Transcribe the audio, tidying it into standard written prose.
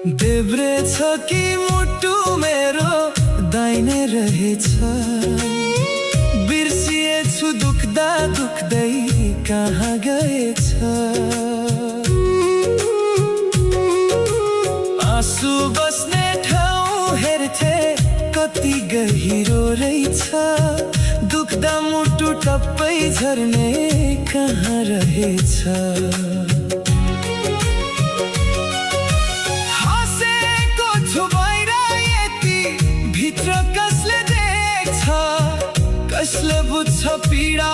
देब्रे छ कि मुटु मेरो दाहिने रहेछ, बिर्सिएछु दुख्दा दुख्दै कहाँ गएछ। आँसु बस्ने ठाउँ हेर्थे कति गहिरो रहेछ, दुख्दा मुटु टप्पै झर्ने कहाँ रहेछ। हँसेको छु बाहिर यति भित्र कसले देख्छ, कसले बुझ्छ पीडा